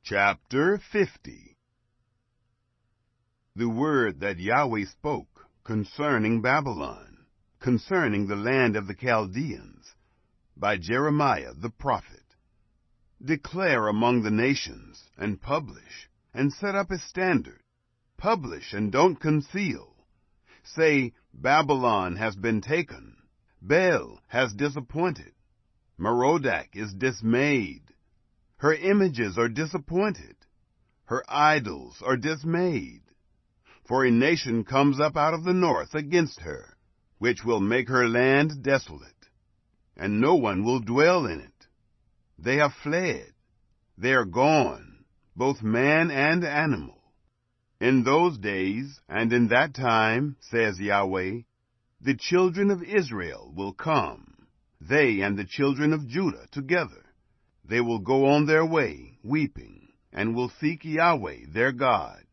Chapter 50. The word that Yahweh spoke concerning Babylon, concerning the land of the Chaldeans, by Jeremiah the prophet. Declare among the nations, and publish, and set up a standard. Publish and don't conceal. Say, Babylon has been taken. Bel has disappointed. Merodach is dismayed. Her images are disappointed. Her idols are dismayed. For a nation comes up out of the north against her, which will make her land desolate, and no one will dwell in it. They have fled. They are gone, both man and animal. In those days and in that time, says Yahweh, the children of Israel will come, they and the children of Judah together. They will go on their way, weeping, and will seek Yahweh their God.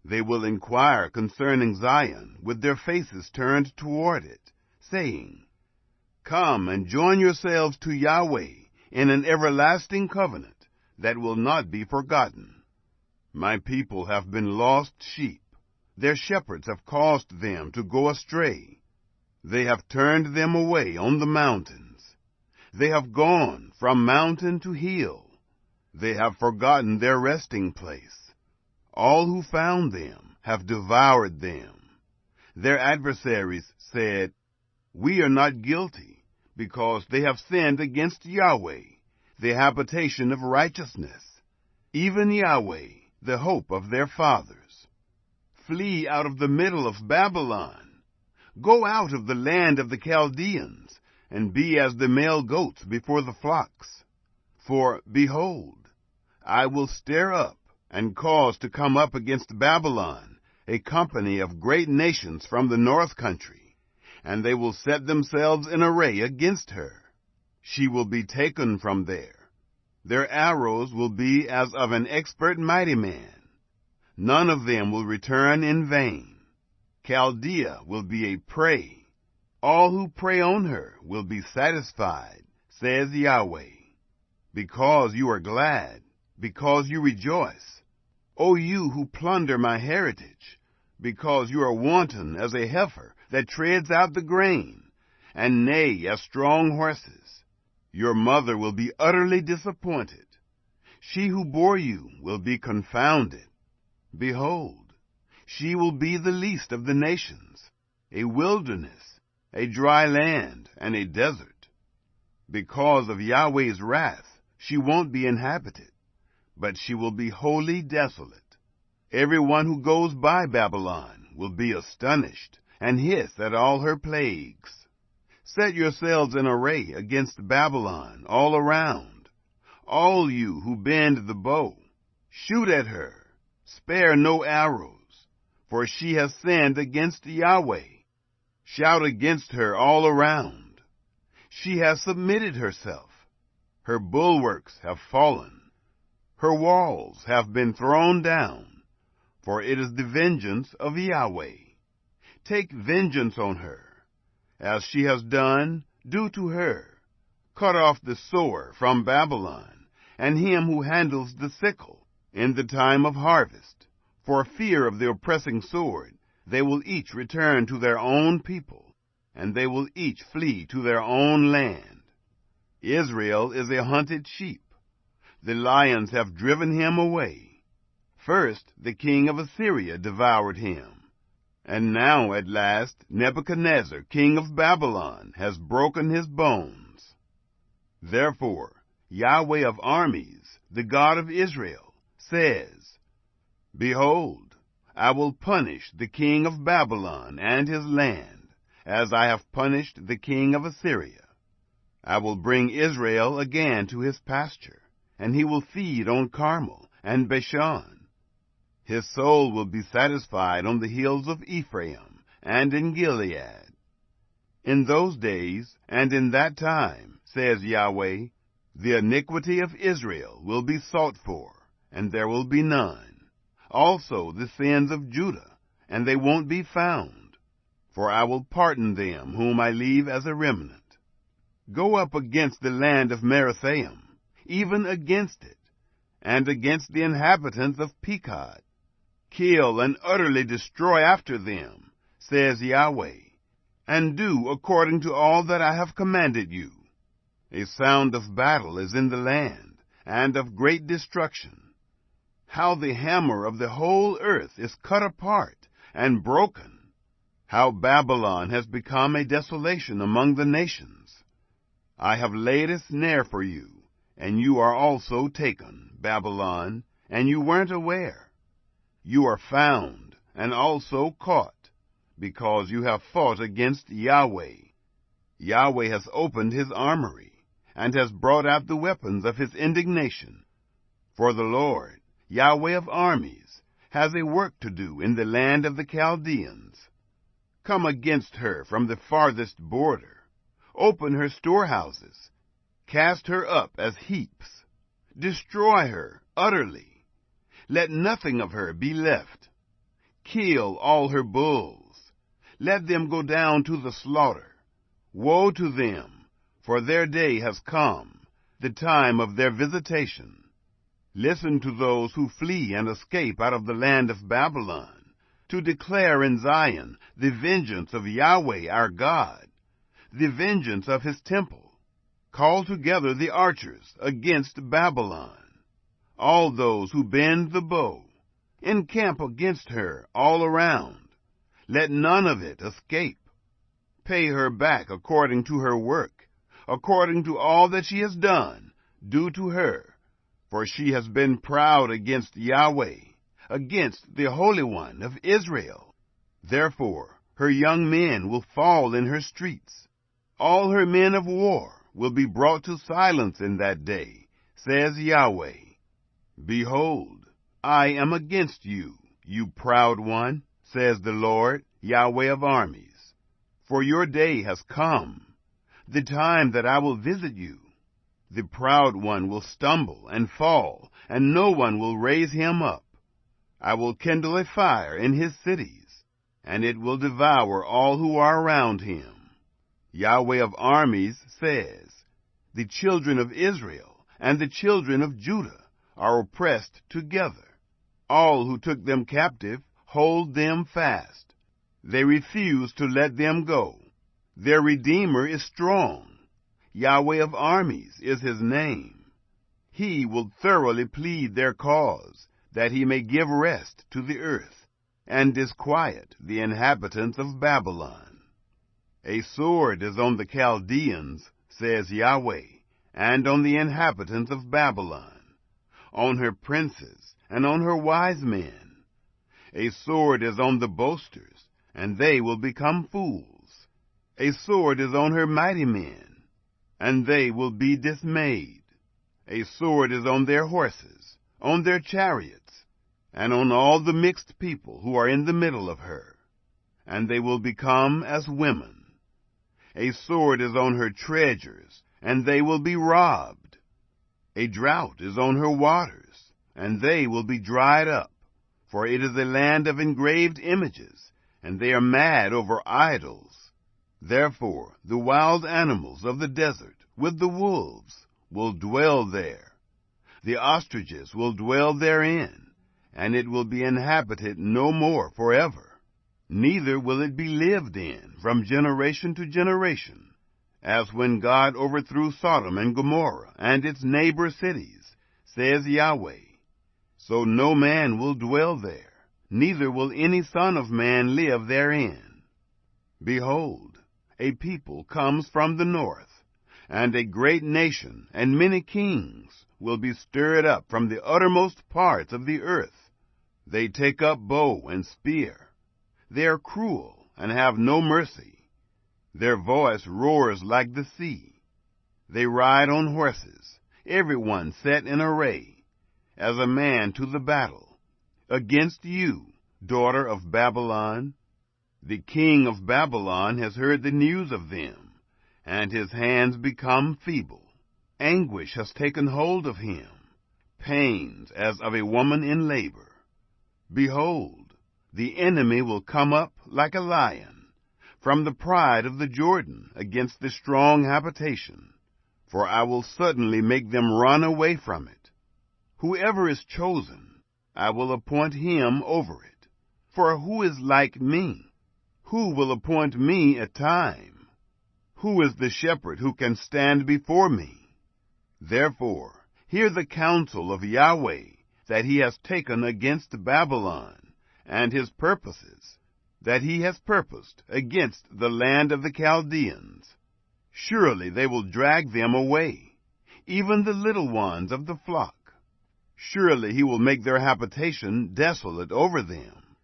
They will inquire concerning Zion with their faces turned toward it, saying, Come and join yourselves to Yahweh in an everlasting covenant that will not be forgotten. My people have been lost sheep. Their shepherds have caused them to go astray. They have turned them away on the mountains. They have gone from mountain to hill. They have forgotten their resting place. All who found them have devoured them. Their adversaries said, We are not guilty, because they have sinned against Yahweh, the habitation of righteousness, even Yahweh, the hope of their fathers. Flee out of the middle of Babylon. Go out of the land of the Chaldeans, and be as the male goats before the flocks. For, behold, I will stir up and cause to come up against Babylon a company of great nations from the north country, and they will set themselves in array against her. She will be taken from there. Their arrows will be as of an expert mighty man. None of them will return in vain. Chaldea will be a prey. All who prey on her will be satisfied, says Yahweh. Because you are glad, because you rejoice, O you who plunder my heritage, because you are wanton as a heifer that treads out the grain, and neigh as strong horses. Your mother will be utterly disappointed. She who bore you will be confounded. Behold, she will be the least of the nations, a wilderness, a dry land, and a desert. Because of Yahweh's wrath, she won't be inhabited, but she will be wholly desolate. Everyone who goes by Babylon will be astonished and hiss at all her plagues. Set yourselves in array against Babylon all around. All you who bend the bow, shoot at her. Spare no arrows, for she has sinned against Yahweh. Shout against her all around. She has submitted herself. Her bulwarks have fallen. Her walls have been thrown down, for it is the vengeance of Yahweh. Take vengeance on her. As she has done, do to her. Cut off the sower from Babylon, and him who handles the sickle in the time of harvest. For fear of the oppressing sword, they will each return to their own people, and they will each flee to their own land. Israel is a hunted sheep. The lions have driven him away. First, the king of Assyria devoured him, and now at last Nebuchadnezzar, king of Babylon, has broken his bones. Therefore, Yahweh of armies, the God of Israel, says, Behold, I will punish the king of Babylon and his land, as I have punished the king of Assyria. I will bring Israel again to his pasture, and he will feed on Carmel and Bashan. His soul will be satisfied on the hills of Ephraim and in Gilead. In those days and in that time, says Yahweh, the iniquity of Israel will be sought for, and there will be none. Also the sins of Judah, and they won't be found. For I will pardon them whom I leave as a remnant. Go up against the land of Merathaim, even against it, and against the inhabitants of Pekod. Kill and utterly destroy after them, says Yahweh, and do according to all that I have commanded you. A sound of battle is in the land, and of great destruction. How the hammer of the whole earth is cut apart and broken. How Babylon has become a desolation among the nations. I have laid a snare for you, and you are also taken, Babylon, and you weren't aware. You are found and also caught, because you have fought against Yahweh. Yahweh has opened his armory, and has brought out the weapons of his indignation. For the Lord, Yahweh of armies, has a work to do in the land of the Chaldeans. Come against her from the farthest border. Open her storehouses. Cast her up as heaps. Destroy her utterly. Let nothing of her be left. Kill all her bulls. Let them go down to the slaughter. Woe to them, for their day has come, the time of their visitation. Listen to those who flee and escape out of the land of Babylon, to declare in Zion the vengeance of Yahweh our God, the vengeance of his temple. Call together the archers against Babylon, all those who bend the bow. Encamp against her all around. Let none of it escape. Pay her back according to her work, according to all that she has done, do to her. For she has been proud against Yahweh, against the Holy One of Israel. Therefore her young men will fall in her streets. All her men of war will be brought to silence in that day, says Yahweh. Behold, I am against you, you proud one, says the Lord, Yahweh of armies. For your day has come, the time that I will visit you. The proud one will stumble and fall, and no one will raise him up. I will kindle a fire in his cities, and it will devour all who are around him. Yahweh of armies says, the children of Israel and the children of Judah are oppressed together. All who took them captive hold them fast. They refuse to let them go. Their Redeemer is strong. Yahweh of armies is his name. He will thoroughly plead their cause, that he may give rest to the earth, and disquiet the inhabitants of Babylon. A sword is on the Chaldeans, says Yahweh, and on the inhabitants of Babylon, on her princes, and on her wise men. A sword is on the boasters, and they will become fools. A sword is on her mighty men, and they will be dismayed. A sword is on their horses, on their chariots, and on all the mixed people who are in the middle of her, and they will become as women. A sword is on her treasures, and they will be robbed. A drought is on her waters, and they will be dried up. For it is a land of engraved images, and they are mad over idols. Therefore the wild animals of the desert with the wolves will dwell there. The ostriches will dwell therein, and it will be inhabited no more forever. Neither will it be lived in from generation to generation, as when God overthrew Sodom and Gomorrah and its neighbor cities, says Yahweh. So no man will dwell there, neither will any son of man live therein. Behold, a people comes from the north, and a great nation and many kings will be stirred up from the uttermost parts of the earth. They take up bow and spear. They are cruel and have no mercy. Their voice roars like the sea. They ride on horses, every one set in array, as a man to the battle. Against you, daughter of Babylon, the king of Babylon has heard the news of them, and his hands become feeble. Anguish has taken hold of him, pains as of a woman in labor. Behold, the enemy will come up like a lion from the pride of the Jordan against the strong habitation, for I will suddenly make them run away from it. Whoever is chosen, I will appoint him over it. For who is like me? Who will appoint me a time? Who is the shepherd who can stand before me? Therefore, hear the counsel of Yahweh that he has taken against Babylon, and his purposes that he has purposed against the land of the Chaldeans. Surely they will drag them away, even the little ones of the flock. Surely he will make their habitation desolate over them.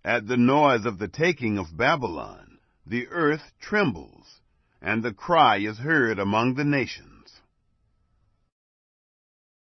At the noise of the taking of Babylon, the earth trembles, and the cry is heard among the nations.